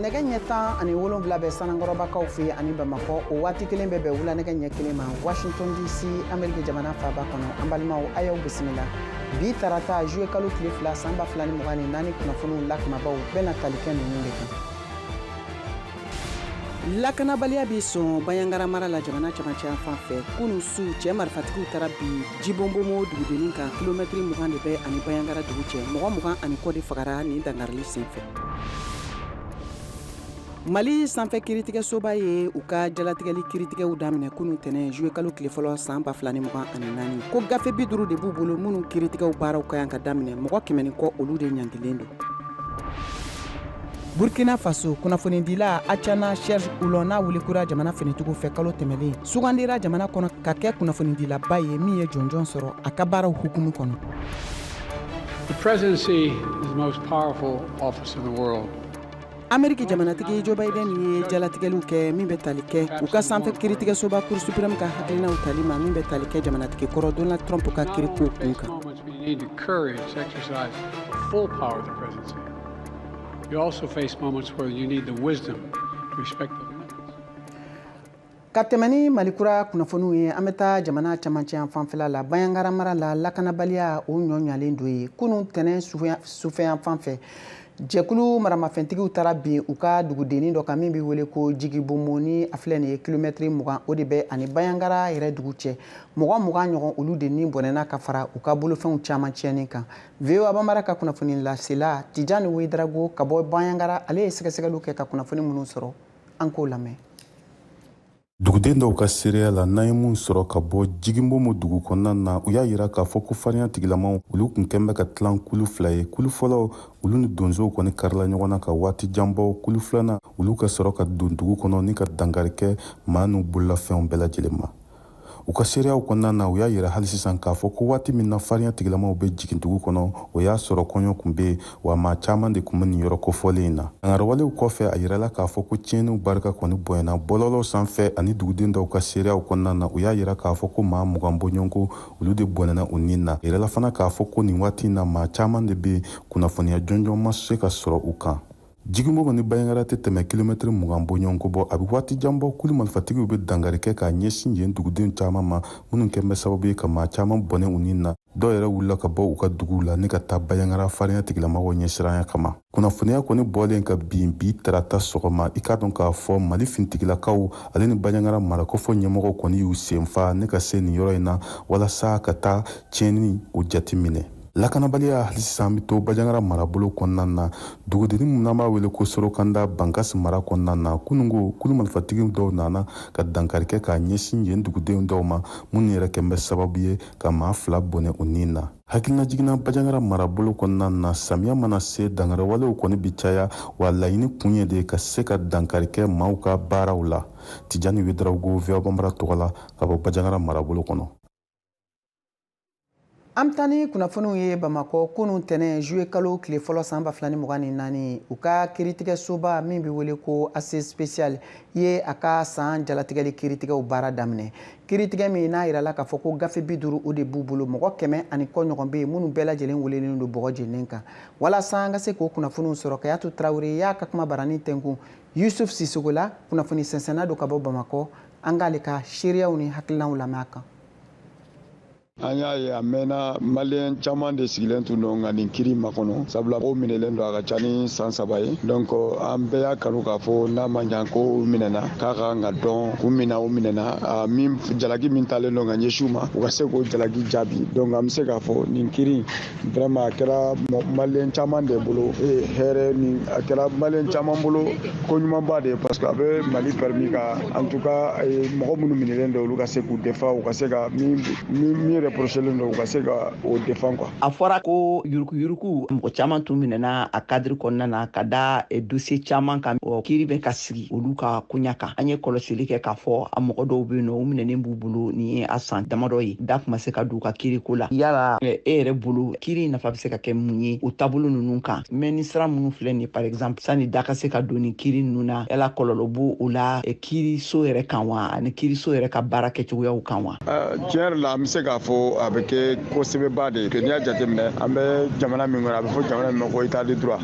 nɛgɛ ɲɛ 17 bɛ sanangɔrɔbakaw fɛ ani Bamakɔ o waati kelen bɛ bɛn wula nɛgɛ ɲɛ 1 ma Washington DC Amérique jamana faaba kɔnɔ an balimaw a y'aw bisimila bi tarata juillet kalo tile 2 san 2024 kunnafoniw lakanabaw bɛna tali kɛ ninnu de kan. Lakanabaliya bi sɔn Bayangara mara la jamana cɛmancɛ fan fɛ kunun su cɛ marifatigiw taara bi Jibonbomo dugudennin kan kilomɛtiri 20 de bɛ ani Bayangara dugu cɛ mɔgɔ 20 ani kɔ de fagara ni dangarili senfɛ. Mali sanfɛ kiritigɛsoba ye u ka jalatigɛli kiritigɛw daminɛ kunun tɛnɛ juillet kalo tile fɔlɔ san 2024 ko gafe 50 de b'u bolo minnu kiritigɛw baaraw ka yan ka daminɛ mɔgɔ 100 kɔ olu de ɲangilen don. Burkina Faso kunnafonidila Achana Serge Oulon n'a wulikura jamana finitigiw fɛ kalo tɛmɛlen sugandira jamana kɔnɔ ka kɛ kunnafonidilaba ye min ye jɔnjɔn sɔrɔ a ka baaraw hukumu kɔnɔ. The presidency is the most powerful office in the world. Ameriki jamanatigi Joe Biden ye jalatigɛliw kɛ min bɛ tali kɛ u ka sanfɛ kiritigɛsoba Cour suprême ka hakilinaw tali ma min bɛ tali kɛ jamanatigi kɔrɔ Donald Trump ka kiriko kun kan. You also face moments where you need the wisdom to respect the limits. Ka tɛmɛ ni Malikura kunnafoniw ye an bɛ taa jamana cɛmancɛ fanfɛla la Bayangara mara la lakanabaliya o ɲɔɲalen do ye kunun tɛnɛ sufɛ fan fɛ jɛkulu maramafɛntigiw taara bin u ka dugudennin dɔ kan min bɛ wele ko Jigibonbo ni a filɛ nin ye kilomɛtiri 20 o de bɛ ani Bayangara yɛrɛ dugu cɛ mɔgɔ 20 ɲɔgɔn olu de ni bɔnɛna ka fara u ka bolofɛnw caman tiɲɛni kan. VOA Bamara ka kunnafoni lasela Tijani Wedrago ka bɔ Bayangara ale ye sɛgɛsɛgɛliw kɛ ka kunnafoni minnu sɔrɔ an k'o lamɛn. Duguden dɔw ka seereya la n'an ye mun sɔrɔ ka bɔ Jigibonbo dugu kɔnɔna na u y'a yira k'a fɔ ko farinya tigilamaw olu kun kɛn bɛ ka tilan kulu 2 ye kulu fɔlɔ olu ni donsow kɔni karila ɲɔgɔn na ka waati jan bɔ kulu 2nan olu ka sɔrɔ ka don dugu kɔnɔ ni ka dankari kɛ maa n'u bololafɛnw bɛɛ lajɛlen ma. U ka seereyaw kɔnɔna na u y'a yira hali sisan k'a fɔ ko waati min na farinya tigilamaw bɛ jigin dugu kɔnɔ o y'a sɔrɔ kɔɲɔ kun bɛ wa maa caman de kun bɛ nin yɔrɔ kofɔlen in na. Dangarewalew kɔfɛ a yirala k'a fɔ ko tiɲɛniw barika kɔni bonyana bɔlɔlɔ sanfɛ ani duguden dɔw ka seereyaw kɔnɔna na u y'a yira k'a fɔ ko maa 20 bɔɲɔgɔnko olu de bɔnɛna u nin na. A yirala fana k'a fɔ ko nin waati in na maa caman de bɛ kunnafoniya jɔnjɔn ma se ka sɔrɔ u kan. Jigibonbo ni Bayangara tɛ tɛmɛ kilomɛtiri 20 bɔɲɔgɔnko bɔ a bɛ waati jan bɔ kulu marifatigiw bɛ dankari kɛ k'a ɲɛsin yen duguden caman ma minnu kɛn bɛ sababu ye ka maa caman bɔnɛ u nin na. Dɔw yɛrɛ wulila ka bɔ u ka duguw la ni ka taa Bayangara farinya tigilamɔgɔw ɲɛsiranya kama. Kunnafoniya kɔni bɔlen ka bin bi tarata sɔgɔma i k'a dɔn k'a fɔ Mali finitigilakaw ale ni Bayangara marakɔfɔ ɲɛmɔgɔw kɔni y'u senfa ne ka se nin yɔrɔ in na walasa ka taa tiɲɛni o jate minɛ. Lakanabaliya hali sisan bɛ to Bayangara marabolo kɔnɔna na dugudennin mun n'an b'a wele ko Sorokanda Bankasi mara kɔnɔna na kunungo kulu marifatigiw dɔw nana ka dankari kɛ k'a ɲɛsin yen dugudenw dɔw ma minnu yɛrɛ kɛn bɛ sababu ye ka maa 2 bɔnɛ u nin na. Hakilina jiginna Bayangara marabolo kɔnɔna na samiya mana se dangarewalew kɔni bi caya wa laɲini kun ye de ka se ka dankari kɛ maaw ka baaraw la. Tijani Wedrago VOA Bambara tɔgɔ la ka bɔ Bayangara marabolo kɔnɔ. An bɛ taa ni kunnafoniw ye Bamakɔ kunun tɛnɛ juillet kalo tile fɔlɔ san 2024 u ka kiritigɛsoba min bɛ wele ko AC spécial ye a ka san jalatigɛli kiritigɛw baara daminɛ. Kiritigɛ min n'a yirala k'a fɔ ko gafe 50 o de b'u bolo mɔgɔ 100 ani kɔ ɲɔgɔn bɛ yen minnu bɛɛ lajɛlen welelen don bɔgɔ jeninnen kan. Walasa an ka se k'o kunnafoniw sɔrɔ Kayatu Tarawele y'a ka kuma barani tɛnkun Yusuf Sissogo la kunnafoni sɛnsɛnna don ka bɔ Bamakɔ an k'ale ka seereyaw ni hakilinaw lamɛn a kan. An y'a ye a mɛnna maliyɛn caman de sigilen tun don nka nin kiri makɔnɔ sabula o minɛlen don a ka ca ni san 3 ye donc an bɛɛ y'a kanu k'a fɔ n'a ma ɲa ko u minɛna k'a kan ka dɔn k'u minɛ u minɛna min jalaki min talen don ka ɲɛsin u ma u ka se k'o jalaki jaabi donc an bɛ se k'a fɔ nin kiri vraiment a kɛra maliyɛn caman de bolo hɛrɛ ni a kɛra maliyɛn caman bolo ko ɲumanba de ye parce que a bɛ Mali permis ka en tout cas mɔgɔ minnu minɛlen don olu ka se k'u défend u ka se ka min reprochelen don u ka se ka o défend quoi. A fɔra ko yuruku mɔgɔ caman tun minɛna a cadre kɔnɔna na ka da dossier caman kan kiiri bɛ ka sigi olu ka koɲa kan an ye kɔlɔsili kɛ k'a fɔ a mɔgɔ dɔw bɛ yen nɔ u minɛnen b'u bolo ni a san damadɔ ye da kuma se ka don u ka kiiri ko la yala e yɛrɛ bolo kiiri nafa bɛ se ka kɛ mun ye o taabolo ninnu kan mais ni sira minnu filɛ nin par exemple sani da ka se ka don ni kiiri ninnu na yala kɔlɔlɔ b'o o la kiiri so yɛrɛ kan wa ani kiiri so yɛrɛ ka baara kɛcogoyaw kan wa. Tiɲɛ yɛrɛ la an bɛ se k'a fɔ fɔ a bɛ kɛ kosɛbɛba de que n'i y'a jateminɛ an bɛ jamana min kɔnɔ a bɛ fɔ jamana min ma ko état de droit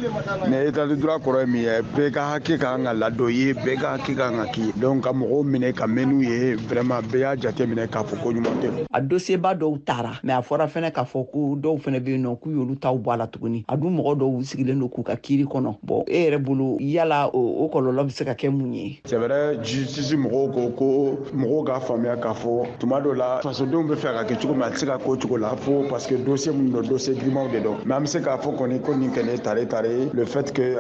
mais état de droit kɔrɔ ye min ye bɛɛ ka hakɛ ka kan ka ladon i ye bɛɛ ka hakɛ ka kan ka k'i ye donc ka mɔgɔw minɛ ka mɛn n'u ye vraiment bɛɛ y'a jateminɛ k'a fɔ ko ɲuman tɛ. A dossier-ba dɔw taara mais a fɔra fɛnɛ k'a fɔ ko dɔw fɛnɛ bɛ yen nɔ k'u y'olu taw bɔ a la tuguni a dun mɔgɔ dɔw sigilen don k'u ka kiiri kɔnɔ bon e yɛrɛ bolo yala o kɔlɔlɔ bɛ se ka kɛ mun ye. c'est vrai justice mɔgɔw ko mɔgɔw k'a faamuya k'a fɔ tuma dɔw la fasodenw bɛ fɛ ka kɛ cogo min a tɛ se ka k'o cogo la fo parce que dossier minnu don dossier girimanw de don mais an bɛ se k'a fɔ kɔni ko nin kɔni tare tare le fait que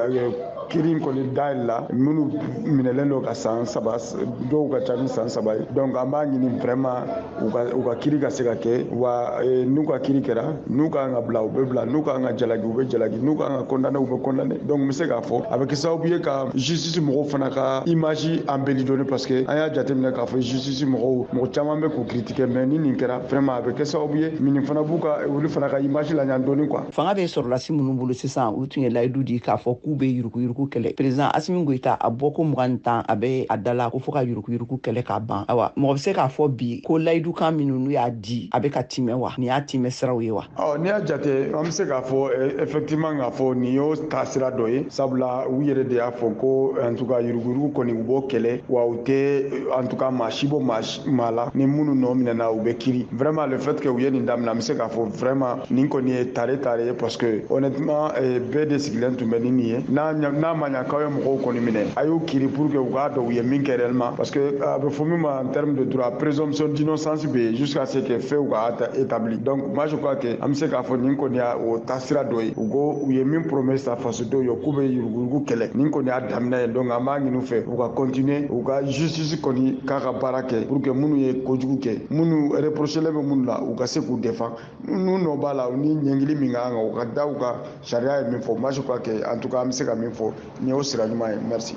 kiiri in kɔni dayɛlɛ la minnu minɛlen don ka san 3 dɔw ka ca ni san 3 ye donc an b'a ɲini vraiment u ka kiiri ka se ka kɛ wa n'u ka kiiri kɛra n'u ka kan ka bila u bɛ bila n'u ka kan ka jalaki u bɛ jalaki n'u ka kan ka condamner u bɛ condamner donc n bɛ se k'a fɔ a bɛ kɛ sababu ye ka justice mɔgɔw fana ka image embellie dɔɔni parce que an y'a jateminɛ k'a fɔ justice mɔgɔ caman bɛ k'u critiquer mais ni nin kɛra vraiment a bɛ kɛ sababu ye nin fana b'u ka olu fana ka image la ɲan dɔɔni quoi. Fanga bɛ sɔrɔlasi minnu bolo sisan u tun ye layidu di k'a fɔ k'u bɛ yuruguyurugu kɛlɛ président Assimi Goïta a bɔ ko 20 a bɛ a da la ko fo ka yuruguyurugu kɛlɛ k'a ban awa mɔgɔ bɛ se k'a fɔ bi ko layidu kan minnu n'u y'a di a bɛ ka timɛ wa nin y'a timɛ siraw ye wa. N'i y'a jate an bɛ se k'a fɔ effectivement k'a fɔ nin y'o taasira dɔ ye sabula u yɛrɛ de y'a fɔ ko en tout cas yuruguyurugu kɔni u b'o kɛlɛ wa u tɛ en tout cas maa si bɔ maa la ni minnu nɔ minɛna u bɛ kiiri vraiment le fait que u ye nin daminɛ an bɛ se k'a fɔ vraiment nin kɔni ye tare ye parce que honnêtement bɛɛ de sigilen tun bɛ ni nin ye n'a ma ɲa k'aw ye mɔgɔw kɔni minɛ a y'u kiiri pour que u k'a dɔn u ye min kɛ réellement parce que a bɛ fɔ min ma en termes de droit présomption d'innocence bɛ yen jusqu'à ce que fɛnw ka établi donc moi je crois que an bɛ se k'a fɔ nin kɔni y'a o taasira dɔ ye u ye min promet sa fasodenw ye k'u bɛ yuruguyurugu kɛlɛ nin kɔni y'a daminɛ ye donc an b'a ɲini u fɛ u ka continuer u ka justice kɔni k'a ka baara kɛ pour que minnu ye kojugu kɛ minnu reprochelen bɛ minnu la u ka se k'u défend n'u nɔ b'a la u ni ɲɛngili min ka kan u ka da u ka sariya ye min fɔ moi je crois que en tout cas an bɛ se ka min fɔ nin y'o sira ɲuman ye merci.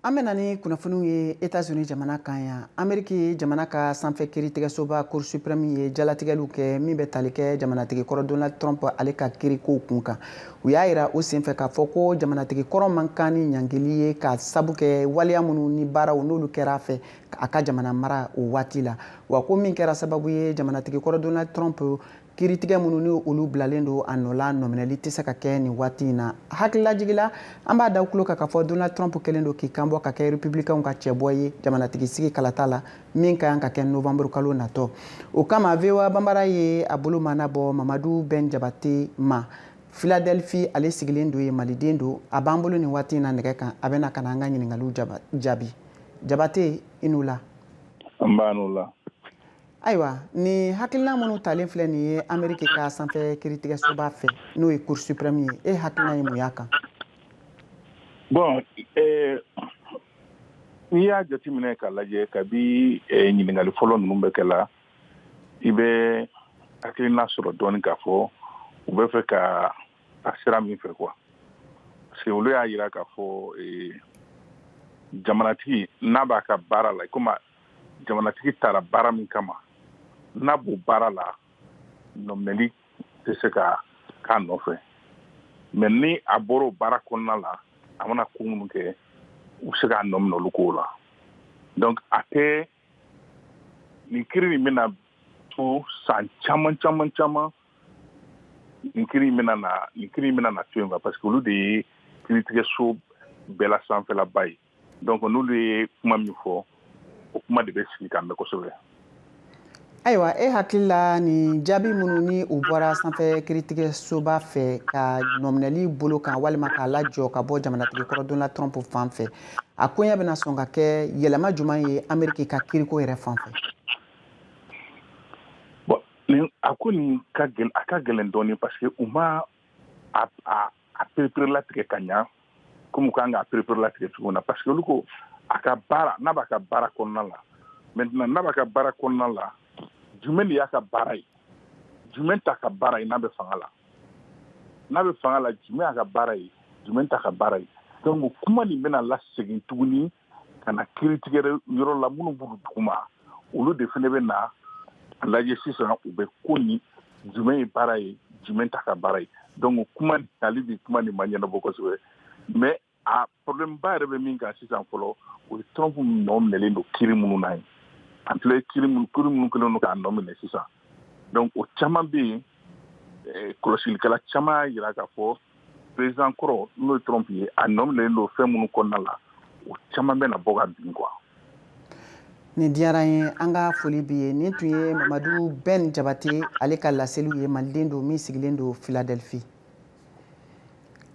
An bɛna ni kunnafoniw ye États-Unis jamana kan yan Amérique jamana ka sanfɛ kiiritigɛsoba Cour suprême ye jalatigɛliw kɛ min bɛ tali kɛ jamanatigi kɔrɔ Donald Trump ale ka kiirikow kun kan u y'a yira o senfɛ k'a fɔ ko jamanatigi kɔrɔ man kan ni ɲangili ye ka sabu kɛ waleya minnu ni baaraw n'olu kɛra a fɛ a ka jamana mara o waati la wa ko min kɛra sababu ye jamanatigi kɔrɔ Donald Trump kiiritigɛ minnu ni olu bilalen don a nɔ la nɔminɛli tɛ se ka kɛ nin waati in na hakililajigila an b'a da tulo kan k'a fɔ Donald Trump kɛlen don k'i kanbɔ ka kɛ républicainw ka cɛbɔ ye jamanatigi sigi kalata la min ka kan ka kɛ novembre kalo natɔ o kama VOA banbara ye a bolo manabɔ Mamadu Ben Jabate ma Philadelphie ale sigilen don ye maliden don a b'an bolo nin waati in na nɛgɛ kan a bɛna ka na an ka ɲininkaliw jaabi Jabate i n'u la. An b'a n'u la. Ayiwa ni hakilina minnu talen filɛ nin ye Amérique ka sanfɛ kiiritigɛsoba fɛ n'o ye Cour suprême ye e hakilina ye mun y'a kan. Bon n'i y'a jateminɛ k'a lajɛ kabi ɲininkali fɔlɔ ninnu bɛ kɛla i bɛ hakilina sɔrɔ dɔɔnin k'a fɔ u bɛ fɛ ka a sira min fɛ quoi parce que olu y'a jira k'a fɔ jamanatigi n'a b'a ka baara la komi jamanatigi taara baara min kama n'a b'o baara la nɔminɛli tɛ se ka k'a nɔfɛ mais ni a bɔra o baara kɔnɔna la a mana ko minnu kɛ u bɛ se k'a nɔminɛ olu kow la donc a tɛ nin kiiri in bɛna to san caman nin kiiri in bɛna na to yen parce que olu de ye kiiritigɛso bɛɛ la sanfɛlaba ye donc n'olu ye kuma min fɔ o kuma de bɛ sigi kan mɛn kosɛbɛ. Ayiwa e hakili la ni jaabi minnu ni u bɔra sanfɛ kiiritigɛsoba fɛ ka nɔminɛli bolo kan walima k'a lajɔ ka bɔ jamanatigi kɔrɔ Donald Trump fan fɛ a koɲɛ bɛna sɔn ka kɛ yɛlɛma jumɛn ye Amérique ka kiiriko yɛrɛ fan fɛ. Bon a ko nin ka gɛlɛn dɔɔnin parce que u ma a perepere latigɛ ka ɲa comme u kan k'a perepere latigɛ cogo min na parce que olu ko a ka baara n'a b'a ka baara kɔnɔna la maintenant n'a b'a ka baara kɔnɔna la jumɛn de y'a ka baara ye jumɛn t'a ka baara ye n'a bɛ fanga la jumɛn y'a ka baara ye jumɛn t'a ka baara ye donc kuma nin bɛna lasegin tuguni ka na kiiritigɛ yɔrɔ la minnu b'u duguma olu de fana bɛ na lajɛ sisan u bɛ ko ni jumɛn ye baara ye jumɛn t'a ka baara ye donc kuma nin ale bi kuma nin ma ɲɛnabɔ kosɛbɛ mais a problème ba yɛrɛ bɛ min kan sisan fɔlɔ o ye Trump nɔ minɛlen don kiiri minnu na ye en filɛ kiiri minnu kɛlen don k'a nɔ minɛ sisan donc o caman bɛ yen kɔlɔsilikɛla caman y'a jira k'a fɔ président kɔrɔ n'o ye Trump ye a nɔ minɛlen don fɛn minnu kɔnɔna la o caman bɛ na bɔ ka bin quoi. Ni diyara an ye an ka foli bi ye nin tun ye Mamadu Ben Jabate ale ka laseliw ye maliden don min sigilen don Philadelphie.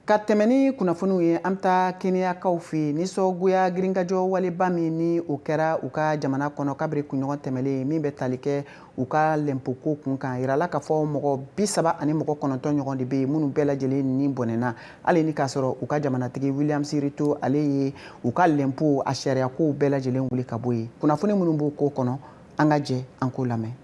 Ka tɛmɛ ni kunnafoniw ye an bɛ taa Keniyakaw fɛ yen nisɔngoya girinkajɔ waleba min ni o kɛra u ka jamana kɔnɔ kabiri kunɲɔgɔn tɛmɛlen min bɛ tali kɛ u ka lɛnpoko kun kan yirala k'a fɔ mɔgɔ 30 ani mɔgɔ 9 ɲɔgɔn de bɛ yen minnu bɛɛ lajɛlen ni bɔnɛna hali ni k'a sɔrɔ u ka jamanatigi Williams Ruto ale ye u ka lɛnpo a sariyakow bɛɛ lajɛlen wuli ka bɔ yen kunnafoni minnu b'o ko kɔnɔ an ka jɛ an k'o lamɛn.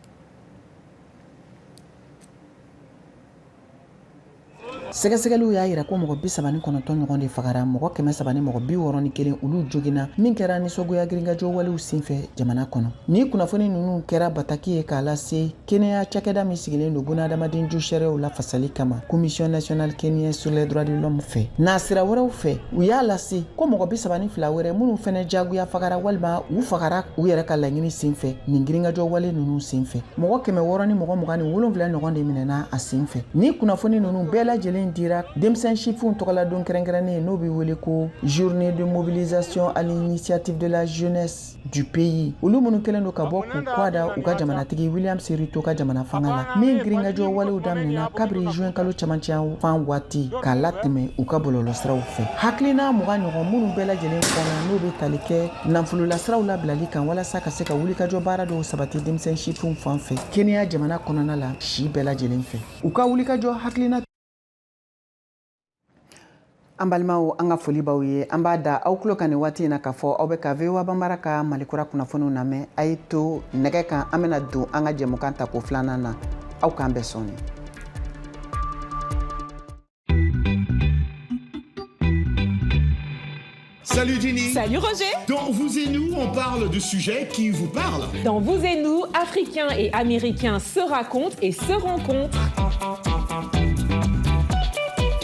Sɛgɛsɛgɛliw y'a yira ko mɔgɔ 39 ɲɔgɔn de fagara mɔgɔ 300 ni mɔgɔ 61 olu joginna min kɛra nisɔngoya girinkajɔ walew senfɛ jamana kɔnɔ. Ni kunnafoni ninnu kɛra bataki ye k'a lase Kenya cakɛda min sigilen don bunadamaden ju sariyaw la fasali kama Commission nationale Kenya sur les droits de l'homme fɛ n'a sira wɛrɛw fɛ u y'a lase ko mɔgɔ 32 wɛrɛ minnu fɛnɛ jagoya fagara walima u fagara u yɛrɛ ka laɲini senfɛ nin girinkajɔ wale ninnu senfɛ mɔgɔ 600 ni mɔgɔ 27 ɲɔgɔn de minɛna a senfɛ ni kunnafoni ninnu bɛɛ lajɛlen dira denmisɛn sifinw tɔgɔladon kɛrɛnkɛrɛnnen n'o bɛ wele ko journée de mobilisation à l'initiative de la jeunesse du pays olu minnu kɛlen don ka bɔ k'u kwada u ka jamanatigi Williams Ruto ka jamana fanga la min girinkajɔ walew daminɛna kabiri juin kalo camancɛ fan waati k'a latɛmɛ u ka bɔlɔlɔsiraw fɛ hakilina 20 ɲɔgɔn minnu bɛɛ lajɛlen kɔnɔ n'o bɛ tali kɛ nafololasiraw labilali kan walasa ka se ka wulikajɔ baara dɔw sabati denmisɛn sifinw fan fɛ Kenya jamana kɔnɔna la si bɛɛ lajɛlen fɛ u ka wulikajɔ hakilina an balimaw an ka foli b'aw ye an b'a da aw tulo kan nin waati in na k'a fɔ aw bɛ ka VOA Banbara ka malikura kunnafoniw lamɛn a ye to nɛgɛ kan an bɛna don an ka jɛmukan ta ko filanan na aw k'an bɛɛ sɔni. Salut Jenny. Salut Roger. Dans Vous et nous, on parle de sujets qui vous parlent. Dans Vous et nous, Africains et Américains se racontent et se rencontrent.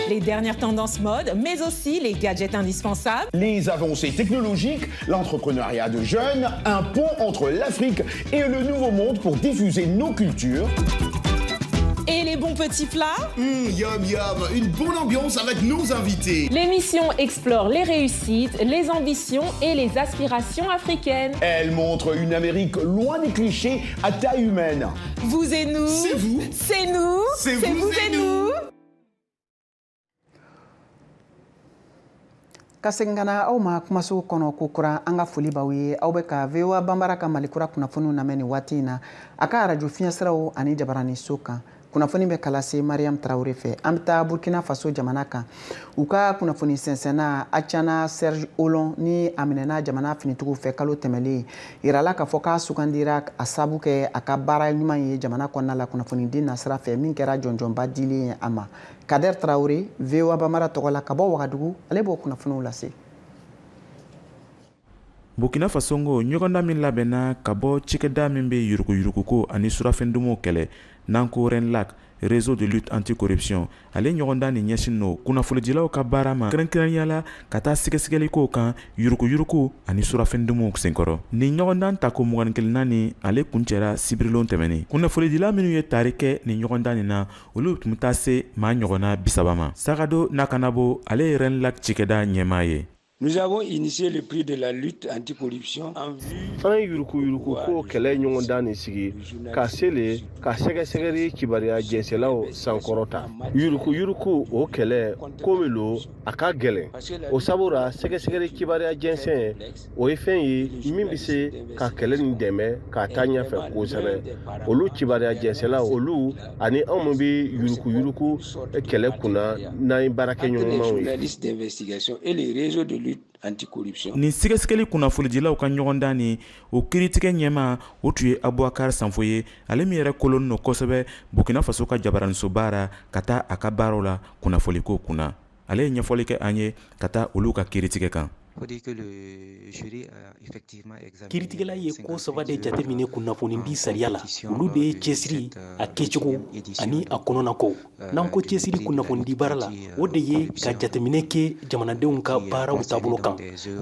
Les dernières tendances mode, mais aussi les gadgets indispensables. Les avancées technologiques, l'entrepreneuriat de jeunes, un pont entre l'Afrique et le nouveau monde pour diffuser nos cultures. Et les bons petits plats. Yum yum, une bonne ambiance avec nos invités. L'émission explore les réussites, les ambitions et les aspirations africaines. Elle montre une Amérique loin des clichés à taille humaine. Vous et nous. C'est vous. C'est nous. C'est vous et nous. Ka segin ka na aw ma kumaso kɔnɔ ko kura an ka foli b'aw ye aw bɛ ka VOA Banbara ka malikura kunnafoniw lamɛn nin waati in na a ka arajo fiɲɛsiraw ani jabarani so kan kunnafoni bɛ kala se Mariam Traoré fɛ an bɛ taa Burkina Faso jamana kan u ka kunnafoni sɛnsɛnna Acana Serge Olon ni a minɛna jamana finitigiw fɛ kalo tɛmɛlen yirala k'a fɔ k'a sugandira a sabu kɛ a ka baara ɲuman ye jamana kɔnɔna la kunnafoni di nasira fɛ min kɛra jɔnjɔnba dilen ye a ma Kader Traoré VOA Banbara tɔgɔ la ka bɔ Wagadugu ale b'o kunnafoniw lase. Burkina Faso ɲɔgɔndan min labɛnna ka bɔ cikɛda min bɛ yuruguyuruguko ani surafɛndumo kɛlɛ n'an ko RENLAC réseau de lutte anti-corruption ale ɲɔgɔndan nin ɲɛsin no kunnafonidilaw ka baara ma kɛrɛnkɛrɛnya la ka taa sɛgɛsɛgɛliko kan yuruguyurugu ani surafɛndumo senkɔrɔ nin ɲɔgɔndan tako 21 ni ale kuncɛra sibirilon tɛmɛnen kunnafonidila minnu ye tari kɛ nin ɲɔgɔndan nin na olu tun taa se maa ɲɔgɔnna 30 ma Sagado Nakanabo ale ye RENLAC cikɛda ɲɛmaa ye. Nous avons initié le prix de la lutte anticorruption en vue. An yuruku ko kɛlɛ ɲɔgɔndan nin sigi ka sele ka sɛgɛsɛgɛli kibaruya jɛnsɛlaw sankɔrɔta yuruku o kɛlɛ ko min lo a ka gɛlɛn o sabura sɛgɛsɛgɛli kibaruya jɛnsɛn o ye fɛn ye min bɛ se ka kɛlɛ nin dɛmɛ ka taa ɲɛfɛ kosɛbɛ olu kibaruya jɛnsɛlaw olu ani anw min bɛ yuruku kɛlɛ kunna n'an ye baara kɛ ɲɔgɔnmanw ye. Ni sɛgɛsɛgɛli kunnafonidilaw ka ɲɔgɔndan ni o kiiritigɛ ɲɛma o tun ye Abubakar Sanfo ye ale min yɛrɛ kolon no kosɛbɛ Burkina Faso ka jabaraniso baara ka taa a ka baaraw la kunnafoniko kunna ale ye ɲɛfɔli kɛ an ye ka taa olu ka kiiritigɛ kan. Kiiritigɛla ye ko saba de jateminɛ kunnafonidi sariya la olu de ye cɛsiri a kɛcogo ani a kɔnɔna ko n'an ko cɛsiri kunnafonidi baara la o de ye ka jateminɛ kɛ jamanadenw ka baaraw taabolo kan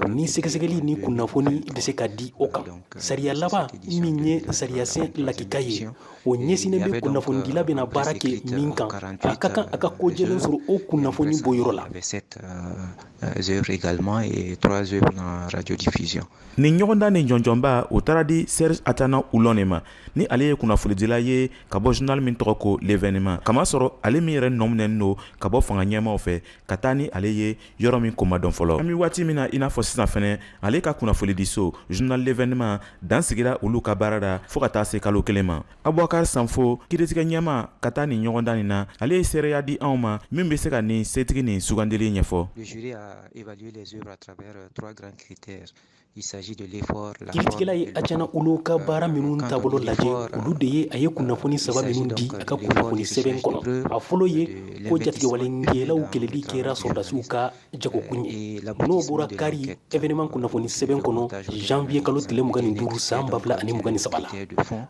ni sɛgɛsɛgɛli ni kunnafoni bɛ se ka di o kan sariya laban min ye sariyasɛn lakika ye o ɲɛsinnen bɛ kunnafonidila bɛna baara kɛ min kan a ka kan a ka ko jɛlen sɔrɔ o kunnafoni bɔyɔrɔ la. Également et 3 heures en radiodiffusion. Ni ɲɔgɔndan ni jɔnjɔnba o taara di Serge Atana Oulon de ma ni ale ye kunnafonidila ye ka bɔ journal min tɔgɔ ko l'événement kama sɔrɔ ale min yɛrɛ nɔminɛlen don ka bɔ fanga ɲɛmaw fɛ ka taa ni ale ye yɔrɔ min ko ma dɔn fɔlɔ. An bɛ waati min na i n'a fɔ sisan fɛnɛ ale ka kunnafonidi so journal l'événement dan sigira olu ka baara la fo ka taa se kalo 1 ma. Abubakar Sanfo kiiritigɛ ɲɛma ka taa ni ɲɔgɔndan nin na ale ye seereya di anw ma min bɛ se ka ni setigi ni sugandili ɲɛfɔ. Le jury a évalué les œuvres à travers 3 grands critères. Il s'agit de l'effort, la kiiritigɛla ye Atana Oulon ka baara minnu taabolo lajɛ olu de ye a ye kunnafoni saba minnu di a ka kunnafoni sɛbɛn kɔnɔ a fɔlɔ ye ko jatigɛwalekɛlaw kɛlɛli kɛra sɔrdasiw ka jagokun ye n'o bɔra kari événement kunnafoni sɛbɛn kɔnɔ janvier kalo tile 25 san 2023 la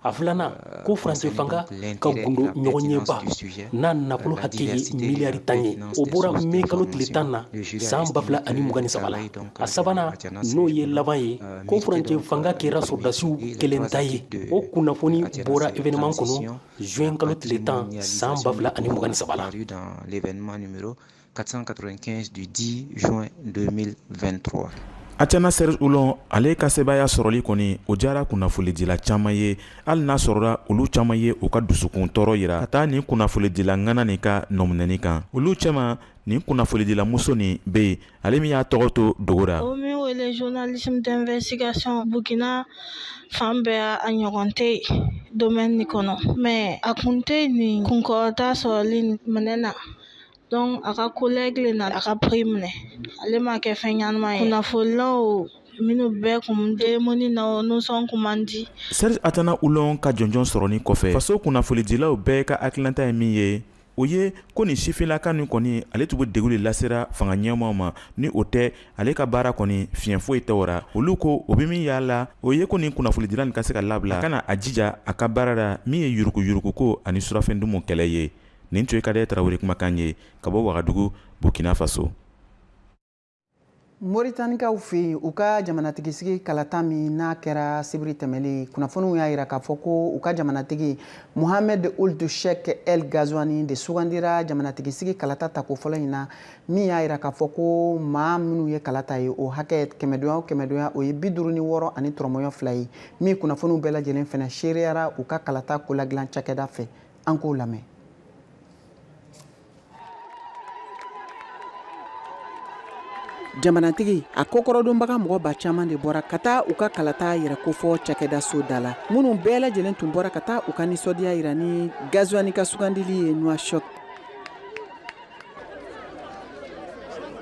a filanan ko faransɛ fanga ka gundo ɲɔgɔn ɲɛba n'a nafolo hakɛ ye miliyari 10 ye o bɔra mai kalo tile 10 na san 2023 la a sabanan n'o ye laban ye ko furancɛ fanga kɛra sɔrdasiw kelen ta ye o kunnafoni bɔra événement kɔnɔ juin kalo tile 10 san 2023 la. Dans l'événement numéro 495 du 10 juin 2023. Atana Serge Oulon ale ka sebaya sɔrɔli kɔni o jara kunnafonidila caman ye hali n'a sɔrɔla olu caman ye u ka dusukun tɔɔrɔ yira ka taa nin kunnafonidila ŋana nin ka nɔminɛni kan olu cɛman nin kunnafonidila muso nin bɛ yen ale min y'a tɔgɔ to dogora. O min wele journalisme d'investigation Burkina fan bɛɛ a ɲɔgɔn tɛ domaine nin kɔnɔ mais a kun tɛ nin kunkɔrɔta sɔrɔli minɛ na. Donc a ka collègue na a ka prix minɛ ale ma kɛ fɛn ɲanama ye kunnafonilaw minnu bɛɛ kun demoni na nusɔn kun man di. Serge Atana Oulon ka jɔnjɔn sɔrɔni kɔfɛ faso kunnafonidilaw bɛɛ ka hakilina ye min ye o ye ko ni sifinlaka nin kɔni ale tun bɛ degun de lasera fanga ɲɛmaw ma ni o tɛ ale ka baara kɔni fiɲɛ foyi tɛ o ra olu ko o bɛ min y'a la o ye ko nin kunnafonidila nin ka se ka labila a kana a jija a ka baara la min ye yuruguyuruguko ani surafɛndumu kɛlɛ ye. Nin tun ye Kade Tarawele kumakan ye ka bɔ Wagadugu Burkina Faso. Mauritanicaw fɛ yen u ka jamanatigisi kalata min n'a kɛra sibiri tɛmɛlen kunnafoniw y'a jira k'a fɔ ko u ka jamanatigi Mohamed Ould Cheikh El Ghazouani de sugandira jamanatigisi kalata tako fɔlɔ in na min y'a jira k'a fɔ ko maa minnu ye kalata ye o hakɛ kɛmɛdonya o ye 56 ani tɔrɔmɔɲɔ 2 ye min kunnafoniw bɛɛ lajɛlen fɛnɛ seereyara u ka kalata koladilan cakɛda fɛ an k'o lamɛn. Jamanatigi a kokɔrɔdonbaga mɔgɔba caman de bɔra ka taa u ka kalata yɛrɛ kofɔ cakɛda so da la minnu bɛɛ lajɛlen tun bɔra ka taa u ka nisɔndiya yira ni Ghazouani ka sugandili ye Nouakchott.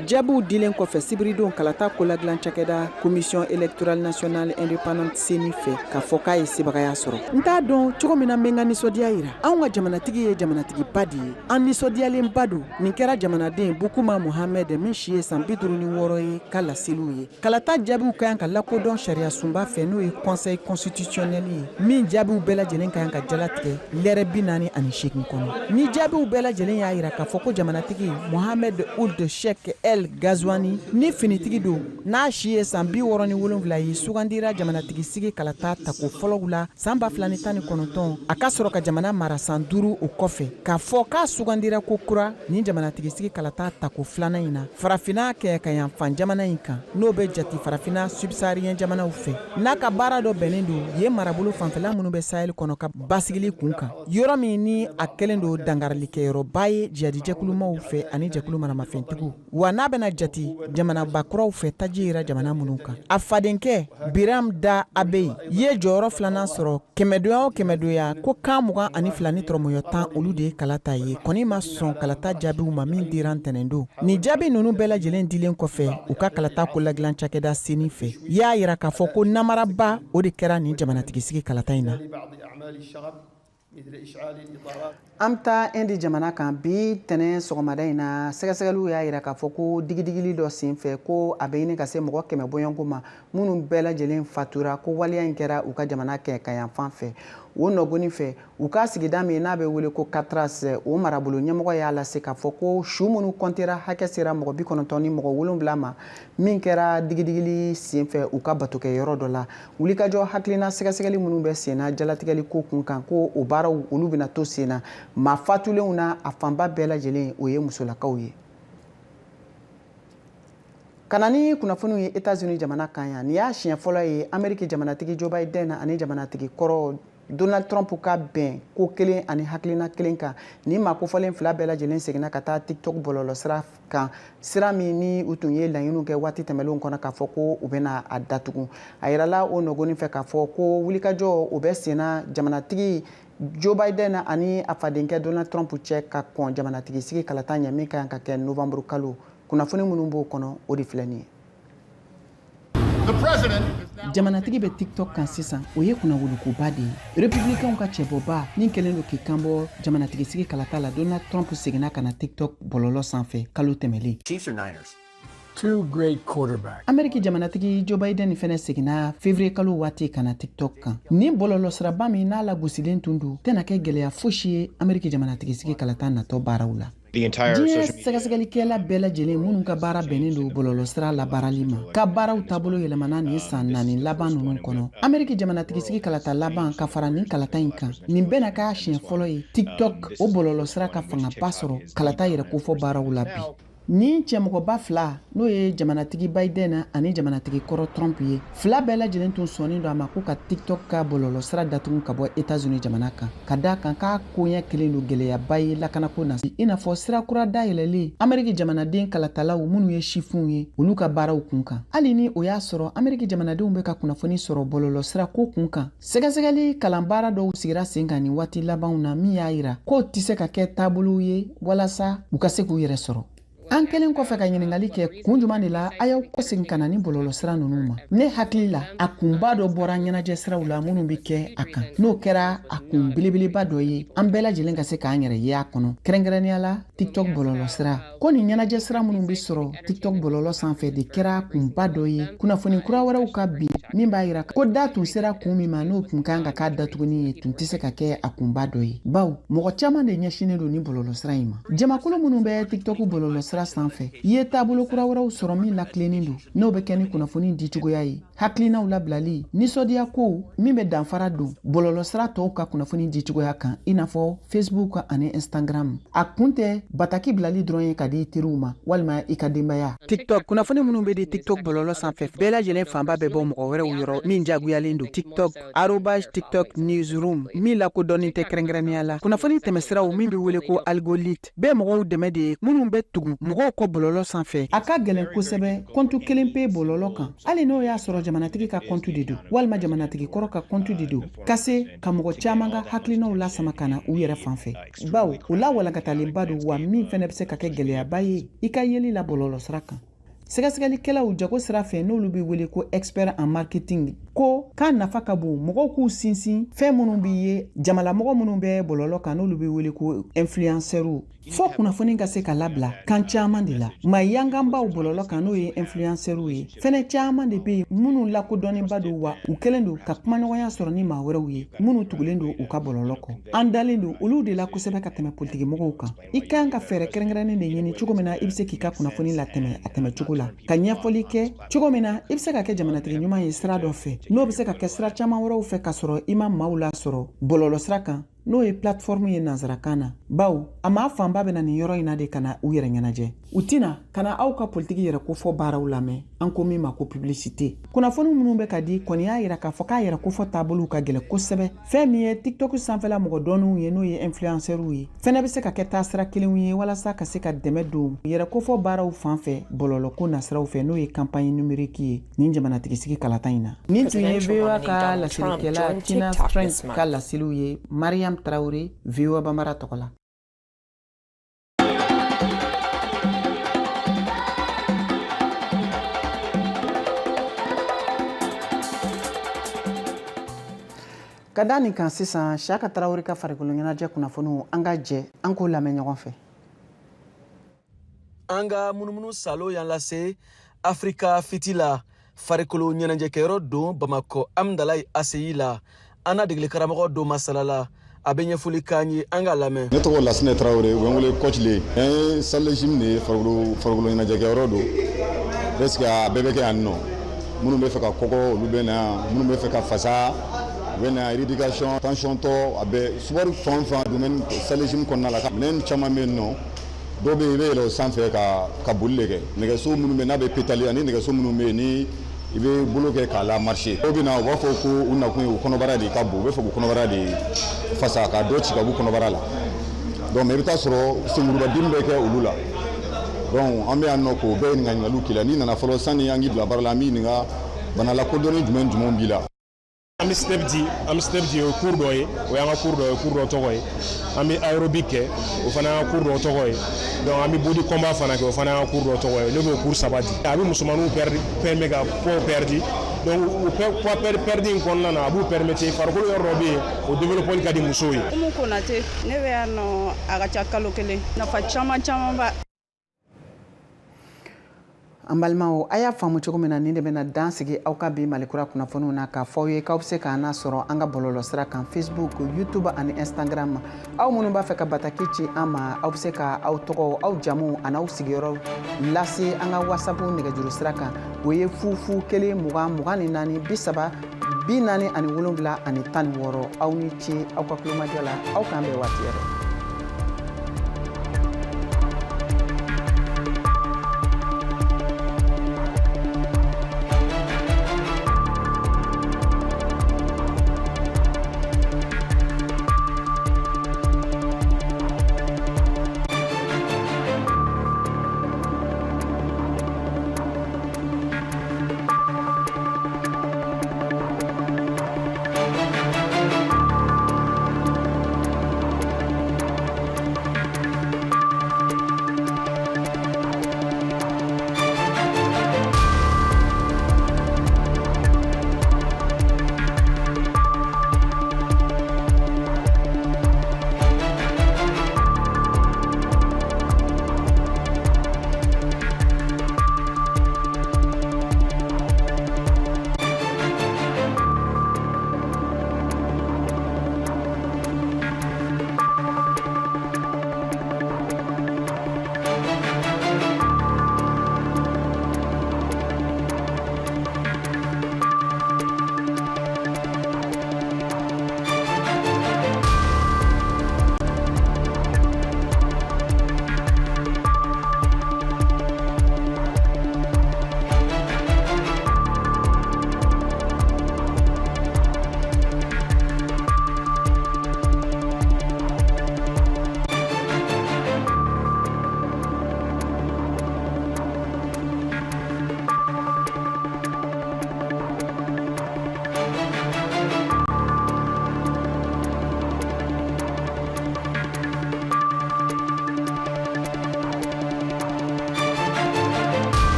Jaabiw dilen kɔfɛ sibiridon kalata koladilan cakɛda commission électorale nationale indépendante CENI fɛ k'a fɔ k'a ye sebagaya sɔrɔ n t'a dɔn cogo min na n bɛ n ka nisɔndiya yira anw ka jamanatigi ye jamanatigiba de ye an nisɔndiyalenba don nin kɛra jamanaden Bukuma Mohamed min si ye san 56 ye ka laseliw ye kalata jaabiw ka kan ka lakodɔn sariya sunba fɛ n'o ye conseil constitutionnel ye min jaabiw bɛɛ lajɛlen ka kan ka jalatigɛ lɛrɛ 48 kɔnɔ ni jaabiw bɛɛ lajɛlen y'a jira k'a fɔ ko jamanatigi Mohamed Ould Cheikh El Ghazouani ni finitigi don n'a si ye san 67 ye sugandira jamanatigisi kalata tako fɔlɔw la san 2019 a ka sɔrɔ ka jamana mara san 5 o kɔfɛ k'a fɔ k'a sugandira ko kura ni jamanatigisi kalata tako filanan in na farafina kɛ ka yan fan jamana in kan n'o bɛ jati farafina subsahariyɛn jamanaw fɛ n'a ka baara dɔ bɛnnen don ye marabolo fanfɛla minnu bɛ Sahel kɔnɔ ka basigili kun kan yɔrɔ min ni a kɛlen don dangarilikɛyɔrɔba ye jihadijɛkulumaw fɛ ani jɛkulu manamafɛntigiw wa n'a bɛna jati jamanabakuraw fɛ taji yira jamana minnu kan a fadenkɛ Biram Da Abeyi ye jɔyɔrɔ filanan sɔrɔ kɛmɛdonya ko kan 22 ni tɔrɔmɔɲɔ 10 olu de ye kalata ye kɔni ma sɔn kalata jaabiw ma min dira ntɛnɛn don ni jaabi ninnu bɛɛ lajɛlen dilen kɔfɛ u ka kalata koladilan cakɛda CENI fɛ y'a jira k'a fɔ ko namaraba o de kɛra nin jamanatigisi kalata in na. Amta indi jamana kan bi tene sogomada ina sɛgɛsɛgɛliw y'a yira k'a fɔ ko digidigili dɔ senfɛ ko a bɛ ɲini ka se mɔgɔ 100 bɔɲɔgɔnko ma minnu bɛɛ lajɛlen fatura ko waliya in kɛra u ka jamana kɛ ka yan fan fɛ o nɔgɔni fɛ u ka sigida min n'a bɛ wele ko Katras o marabolo ɲɛmɔgɔ y'a lase k'a fɔ ko su minnu kɔntera hakɛ sera mɔgɔ 90 ni mɔgɔ 7 ma min kɛra digidigili senfɛ u ka batokɛ yɔrɔ dɔ la wulikajɔ hakilina sɛgɛsɛgɛli minnu bɛ senna jalatigɛli ko kun kan ko o baaraw olu bɛna to senna maa fatulenw na a fanba bɛɛ lajɛlen o ye musolakaw ye kana ni kunnafoniw ye États-Unis jamana kan yan ni y'a siɲɛ fɔlɔ ye Amérique jamanatigi Joe Biden ani jamanatigi kɔrɔ Donald Trump ka bɛn ko kelen ani hakilina kelen kan ni maa kofɔlen fila bɛɛ lajɛlen seginna ka taa TikTok bɔlɔlɔ sira kan sira min ni u tun ye laɲiniw kɛ waati tɛmɛlenw kɔnɔ k'a fɔ ko u bɛna a datugu a yirala o nɔgɔnin fɛ k'a fɔ ko wulikajɔ o bɛ senna jamanatigi Joe Biden ani a fadenkɛ Donald Trump cɛ ka kɔn jamanatigi sigi kalata ɲɛ min ka kan ka kɛ Novembre kalo kunnafoni minnu b'o kɔnɔ o de filɛ nin ye jamanatigi bɛ TikTok kan sisan o ye kunnawulukoba de ye républicains ka cɛbɔba min kɛlen don k'i kanbɔ jamanatigi sigi kalata la Donald Trump seginna ka na TikTok bɔlɔlɔ sanfɛ kalo tɛmɛlen Two great quarterbacks. Amérique jamanatigi Joe Biden fɛnɛ seginna février kalo waati ka na TikTok kan ni bɔlɔlɔ siraba min n'a la gosilen tun don tɛna kɛ gɛlɛya fosi ye Amérique jamanatigi sigi kalata natɔ baaraw la diɲɛ sɛgɛsɛgɛlikɛla bɛɛ lajɛlen minnu ka baara bɛnnen don bɔlɔlɔ sira labaarali ma ka baaraw taabolo yɛlɛmana nin san 4 laban ninnu kɔnɔ Amérique jamanatigi sigi kalata laban ka fara nin kalata in kan nin bɛna k'a siɲɛ fɔlɔ ye TikTok o bɔlɔlɔ sira ka fangaba sɔrɔ kalata yɛrɛ kofɔ baaraw la bi ni cɛmɔgɔba fila n'o ye jamanatigi Biden ani jamanatigi kɔrɔ Trump ye fila bɛɛ lajɛlen tun sɔnnen don a ma ko ka TikTok ka bɔlɔlɔ sira datugu ka bɔ États-Unis jamana kan ka da kan k'a koɲɛ kelen don gɛlɛyaba ye lakanako na i n'a fɔ sira kura dayɛlɛlen Amérique jamanaden kalatalaw minnu ye chifunw ye olu ka baaraw kun kan hali ni o y'a sɔrɔ Amérique jamanadenw bɛ ka kunnafoni sɔrɔ bɔlɔlɔ sira ko kun kan sɛgɛsɛgɛli kalan baara dɔw sigira sen kan nin waati labanw na min y'a yira k'o tɛ se ka kɛ taabolow ye walasa u ka se k'u yɛrɛ sɔrɔ an kelen kɔfɛ ka ɲininkali kɛ kun juman de la a y'aw kɔsegin ka na ni bɔlɔlɔ sira ninnu ma ne hakili la a kunba dɔ bɔra ɲɛnajɛ siraw la minnu bɛ kɛ a kan n'o kɛra a kun belebeleba dɔ ye an bɛɛ lajɛlen ka se k'an yɛrɛ ye a kɔnɔ kɛrɛnkɛrɛnnenya la TikTok bɔlɔlɔ sira ko nin ɲɛnajɛ sira minnu bɛ sɔrɔ TikTok bɔlɔlɔ sanfɛ de kɛra kunba dɔ ye kunnafoni kura wɛrɛw ka bin min b'a yira ko da tun sera kun min ma n'o tun kan ka k'a datuguni ye tun tɛ se ka kɛ a kunba dɔ ye bawo mɔgɔ caman de ɲɛsinnen don ni bɔlɔlɔ sira in ma jamakulu minnu bɛ TikTok bɔlɔlɔ sira sanfɛ i ye taabolo kura wɛrɛw sɔrɔ min lakilennen don n'o bɛ kɛ ni kunnafoni dicogoya ye hakilinaw labilali nisɔndiya ko min bɛ danfara don bɔlɔlɔ sira tɔw ka kunnafoni dicogoya kan i n'a fɔ Facebook ani Instagram a kun tɛ bataki bilali dɔrɔn ye ka di teriw ma walima i ka denbaya TikTok kunnafoni minnu bɛ di TikTok bɔlɔlɔ sanfɛ bɛɛ lajɛlen fanba bɛ bɔ mɔgɔ wɛrɛw yɔrɔ min jaguyalen don TikTok @TikTok newsroom min lakodɔnnen tɛ kɛrɛnkɛrɛnnenya la kunnafoni tɛmɛsiraw min bɛ wele ko algorithme bɛɛ mɔgɔw dɛmɛ de ye minnu bɛ tugu mɔgɔw kɔ bɔlɔlɔ sanfɛ a ka gɛlɛn kosɛbɛ kɔntu kelen pe bɔlɔlɔ kan hali n'o y'a sɔrɔ jamanatigi ka kɔntu de don walima jamanatigi kɔrɔ ka kɔntu de don ka se ka mɔgɔ caman ka hakilinaw lasama ka na u yɛrɛ fanfɛ bawo o la walakatalenba don wa min fɛnɛ bɛ se ka kɛ gɛlɛyaba ye i ka yeli la bɔlɔlɔ sira kan sɛgɛsɛgɛlikɛlaw jago sira fɛ n'olu bɛ wele ko expert en marketing ko k'a nafa ka bon mɔgɔw k'u sinsin fɛn minnu b'i ye jamalamɔgɔ minnu bɛ bɔlɔlɔ kan n'olu bɛ wele ko influenceurs fo kunnafoni ka se ka labila kan caman de la maa yanganbaw bɔlɔlɔ kan n'o ye influenceurs ye fɛnɛ caman de bɛ yen minnu lakodɔnnenba don wa u kɛlen don ka kumaɲɔgɔnya sɔrɔ ni maa wɛrɛw ye minnu tugulen don u ka bɔlɔlɔ kɔ an dalen don olu de la kosɛbɛ ka tɛmɛ politigimɔgɔw kan i kan ka fɛɛrɛ kɛrɛnkɛrɛnnen de ɲini cogo min na i bɛ se k'i ka kunnafoni latɛmɛ a tɛmɛ cogo la ka ɲɛfɔli kɛ cogo min na i bɛ se ka kɛ jamanatigi ɲuman ye sira dɔ fɛ n'o bɛ se ka kɛ sira caman wɛrɛw fɛ ka sɔrɔ i ma maaw la sɔrɔ bɔlɔlɔ sira kan n'o ye plateforme ye nanzarakan na bawo a maa fanba bɛ na nin yɔrɔ in na de ka na u yɛrɛ ɲɛnajɛ u tɛna ka na aw ka politiki yɛrɛ kofɔ baaraw lamɛn an ko min ma ko publicité kunnafoni minnu bɛ ka di kɔni y'a yira k'a fɔ k'a yɛrɛ kofɔ taabolow ka gɛlɛn kosɛbɛ fɛn min ye TikTok sanfɛla mɔgɔ dɔnniw ye n'o ye influenceurs ye fɛnɛ bɛ se ka kɛ taasira kelenw ye walasa ka se ka dɛmɛ don yɛrɛ kofɔ baaraw fan fɛ bɔlɔlɔko nasiraw fɛ n'o ye campagne numérique ye nin jamanatigi sigi kalata in na nin tun ye VOA ka lasilikɛla Tina Strength ka lasiliw ye Mariam Traoré VOA Bambara tɔgɔ la ka da nin kan sisan Siyaka Tarawele ka farikolo ɲɛnajɛ kunnafoniw an ka jɛ an k'o lamɛn ɲɔgɔn fɛ. An ka munumunu salo y'an lase Afrika fiti la farikolo ɲɛnajɛkɛyɔrɔ don Bamako Amdalayi ACI la an na degeli karamɔgɔ don masalala a bɛ ɲɛfɔli k'an ye an ka lamɛn. Ne tɔgɔ Lasine Tarawele u bɛ n wele coach le an salle de gym de farikolo ɲɛnajɛkɛyɔrɔ don presque a bɛɛ bɛ kɛ yan nɔ minnu bɛ fɛ ka kɔgɔ olu bɛ na minnu bɛ fɛ ka fasa u bɛ na rééducation tension tɔ a bɛ sport fɛn o fɛn domaine salle de gym kɔnɔna la minɛn caman bɛ yen nɔ dɔw bɛ yen i bɛ yɛlɛ o sanfɛ ka boli de kɛ nɛgɛso minnu bɛ yen n'a bɛ pétale ani nɛgɛso minnu bɛ yen ni i bɛ bolo kɛ k'a la marcher dɔw bɛ na u b'a fɔ ko u nakun ye u kɔnɔbara de ka bon u bɛ fɛ k'u kɔnɔbara de fasa ka dɔ ci ka b'u kɔnɔbara la donc mais i bɛ taa sɔrɔ senkurubadimi bɛ kɛ olu la donc an bɛ yan nɔ k'o bɛɛ ɲininkaliw k'i la n'i nana fɔlɔ sanni an k'i bila baara la an b'i ɲininka bana lakodɔnni jumɛn b'i la. An bɛ step di o cours dɔ ye o y'an ka cours dɔ tɔgɔ ye an bɛ aérobic kɛ o fana y'an ka cours dɔ tɔgɔ ye donc an bɛ body combat fana kɛ o fana y'an ka cours dɔ tɔgɔ ye ne b'o cours 3 di a bɛ musomaninw permet ka poids perdu donc o poids perdu in kɔnɔna na a b'u permettre farikolo yɔrɔ dɔ bɛ yen o développement ka di musow ye. Umu Konate ne bɛ yan nɔ a ka ca kalo kelen nafa caman b'a. An balimaw a y'a faamu cogo min na nin de bɛna dan sigi aw ka bi Malikura kunnafoniw na k'a fɔ aw ye k'aw bɛ se k'an sɔrɔ an ka bɔlɔlɔsira kan Facebook, YouTube ani Instagram. Aw minnu b'a fɛ ka bataki ci an ma aw bɛ se ka aw tɔgɔ, aw jamu ani aw sigiyɔrɔ lase an ka WhatsApp nɛgɛjuru sira kan o ye 00 1 20 24 30 40 47 ani 16 aw ni ce aw ka kulomajɔ la aw k'an bɛn waati yɛrɛ.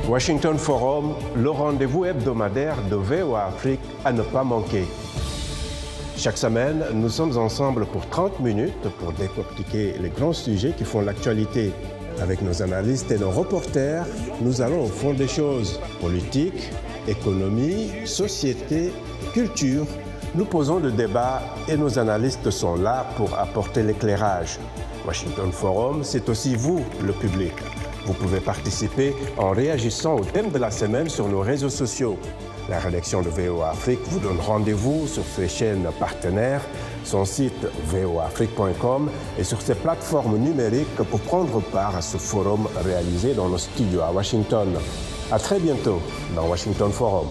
Washington Forum, le rendez-vous hebdomadaire de VOA Afrique à ne pas manquer. Chaque semaine, nous sommes ensemble pour 30 minutes pour décortiquer les grands sujets qui font l'actualité. Avec nos analystes et nos reporters, nous allons au fond des choses. Politique, économie, société, culture. Nous posons le débat et nos analystes sont là pour apporter l'éclairage. Washington Forum, c'est aussi vous, le public. Vous pouvez participer en réagissant au thème de la semaine sur nos réseaux sociaux. La rédaction de VOA Afrique vous donne rendez-vous sur ses chaînes partenaires, son site voaafrique.com et sur ses plateformes numériques pour prendre part à ce forum réalisé dans nos studios à Washington. À très bientôt dans Washington Forum.